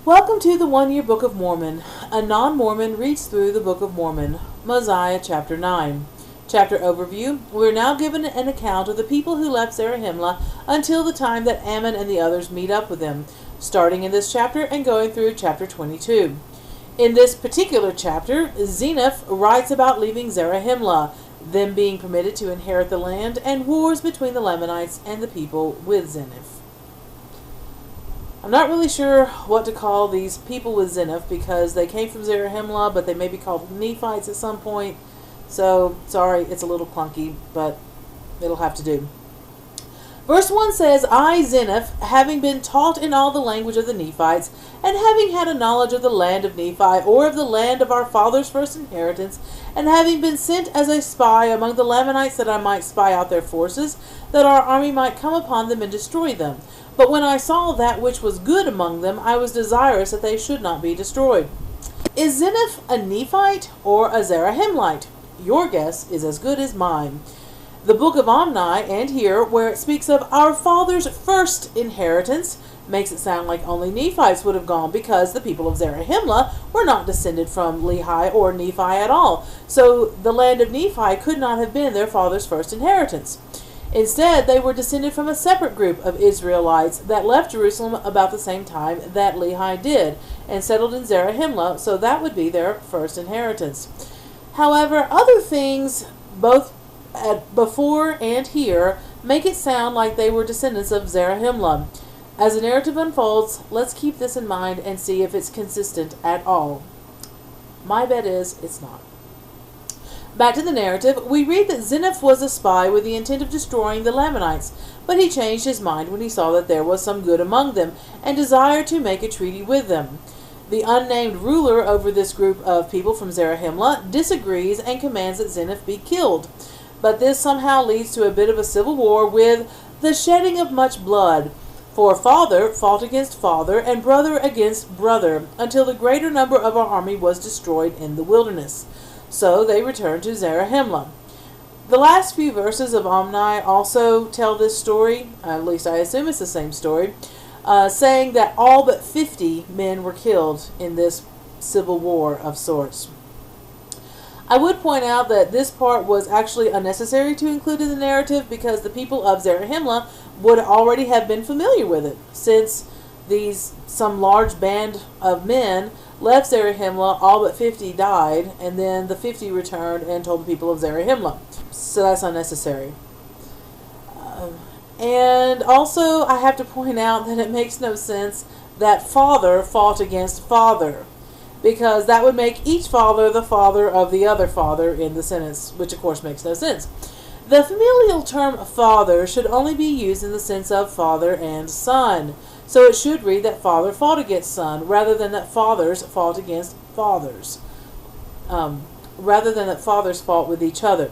Welcome to the One Year Book of Mormon. A non-Mormon reads through the Book of Mormon. Mosiah chapter 9. Chapter overview. We are now given an account of the people who left Zarahemla until the time that Ammon and the others meet up with them, starting in this chapter and going through chapter 22. In this particular chapter, Zeniff writes about leaving Zarahemla, them being permitted to inherit the land, and wars between the Lamanites and the people with Zeniff. I'm not really sure what to call these people with Zeniff because they came from Zarahemla, but they may be called Nephites at some point. So, sorry, it's a little clunky, but it'll have to do. Verse 1 says, I, Zeniff, having been taught in all the language of the Nephites, and having had a knowledge of the land of Nephi, or of the land of our father's first inheritance, and having been sent as a spy among the Lamanites that I might spy out their forces, that our army might come upon them and destroy them. But when I saw that which was good among them, I was desirous that they should not be destroyed. Is Zeniff a Nephite or a Zarahemlite? Your guess is as good as mine. The book of Omni, and here, where it speaks of our father's first inheritance, makes it sound like only Nephites would have gone because the people of Zarahemla were not descended from Lehi or Nephi at all. So the land of Nephi could not have been their father's first inheritance. Instead, they were descended from a separate group of Israelites that left Jerusalem about the same time that Lehi did, and settled in Zarahemla, so that would be their first inheritance. However, other things, both before and here, make it sound like they were descendants of Zarahemla. As the narrative unfolds, let's keep this in mind and see if it's consistent at all. My bet is it's not. Back to the narrative, we read that Zeniff was a spy with the intent of destroying the Lamanites, but he changed his mind when he saw that there was some good among them, and desired to make a treaty with them. The unnamed ruler over this group of people from Zarahemla disagrees and commands that Zeniff be killed. But this somehow leads to a bit of a civil war with the shedding of much blood. For father fought against father, and brother against brother, until the greater number of our army was destroyed in the wilderness. So they returned to Zarahemla. The last few verses of Omni also tell this story, at least I assume it's the same story, saying that all but 50 men were killed in this civil war of sorts. I would point out that this part was actually unnecessary to include in the narrative because the people of Zarahemla would already have been familiar with it, since some large band of men left Zarahemla, all but 50 died, and then the 50 returned and told the people of Zarahemla. So that's unnecessary. And also, I have to point out that it makes no sense that father fought against father, because that would make each father the father of the other father in the sentence, which of course makes no sense. The familial term father should only be used in the sense of father and son. So it should read that father fought against son, rather than that fathers fought against fathers, rather than that fathers fought with each other.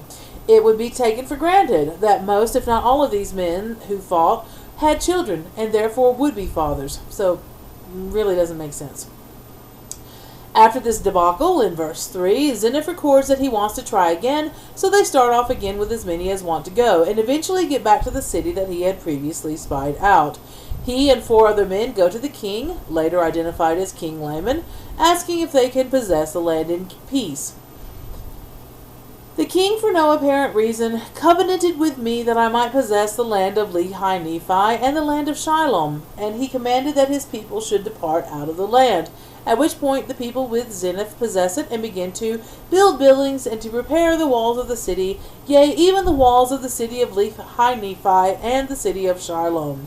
It would be taken for granted that most, if not all of these men who fought had children, and therefore would be fathers. So really doesn't make sense. After this debacle, in verse 3, Zeniff records that he wants to try again, so they start off again with as many as want to go, and eventually get back to the city that he had previously spied out. He and 4 other men go to the king, later identified as King Laman, asking if they can possess the land in peace. The king, for no apparent reason, covenanted with me that I might possess the land of Lehi Nephi and the land of Shiloh, and he commanded that his people should depart out of the land, at which point the people with Zeniff possess it and begin to build buildings and to repair the walls of the city, yea, even the walls of the city of Lehi Nephi and the city of Shiloh.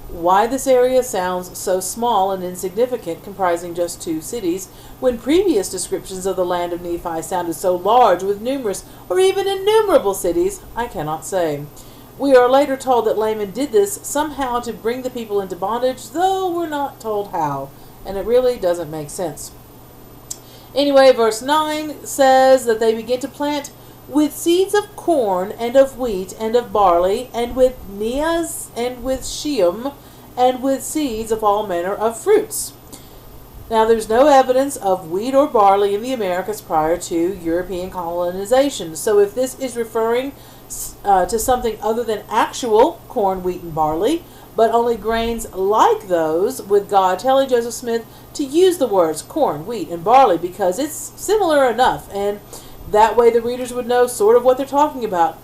Why this area sounds so small and insignificant, comprising just 2 cities, when previous descriptions of the land of Nephi sounded so large with numerous or even innumerable cities, I cannot say. We are later told that Laman did this somehow to bring the people into bondage, though we're not told how, and it really doesn't make sense. Anyway, verse 9 says that they begin to plant with seeds of corn and of wheat and of barley, and with neas and with sheum, and with seeds of all manner of fruits. Now, there's no evidence of wheat or barley in the Americas prior to European colonization, so if this is referring to something other than actual corn, wheat, and barley, but only grains like those, with God telling Joseph Smith to use the words corn, wheat, and barley because it's similar enough, and that way the readers would know sort of what they're talking about.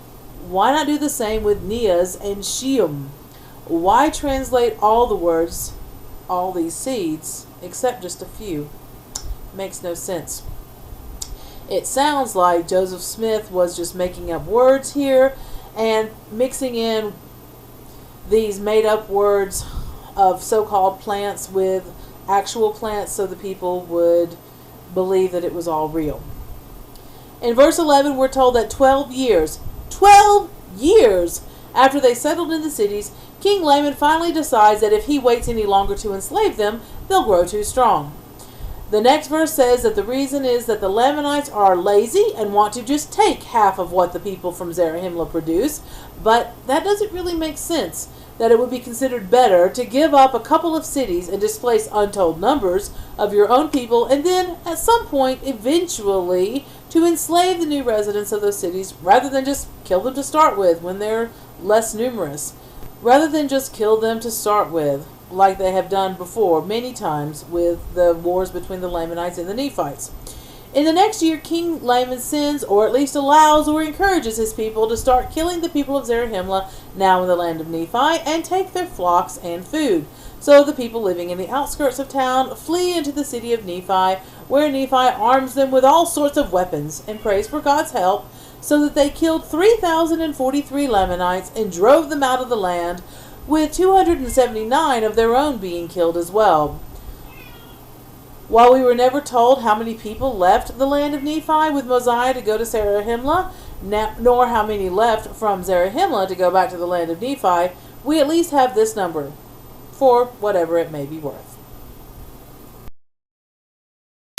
Why not do the same with Neas and Sheum? Why translate all the words, all these seeds, except just a few? Makes no sense. It sounds like Joseph Smith was just making up words here and mixing in these made-up words of so-called plants with actual plants so the people would believe that it was all real. In verse 11, we're told that 12 years after they settled in the cities, King Laman finally decides that if he waits any longer to enslave them, they'll grow too strong. The next verse says that the reason is that the Lamanites are lazy and want to just take half of what the people from Zarahemla produce, but that doesn't really make sense, that it would be considered better to give up a couple of cities and displace untold numbers of your own people, and then at some point eventually to enslave the new residents of those cities rather than just kill them to start with when they're less numerous. Rather than just kill them to start with, like they have done before many times with the wars between the Lamanites and the Nephites. In the next year, King Laman sends, or at least allows or encourages his people to start killing the people of Zarahemla, now in the land of Nephi, and take their flocks and food. So the people living in the outskirts of town flee into the city of Nephi, where Nephi arms them with all sorts of weapons and prays for God's help, so that they killed 3,043 Lamanites and drove them out of the land, with 279 of their own being killed as well. While we were never told how many people left the land of Nephi with Mosiah to go to Zarahemla, nor how many left from Zarahemla to go back to the land of Nephi, we at least have this number, for whatever it may be worth.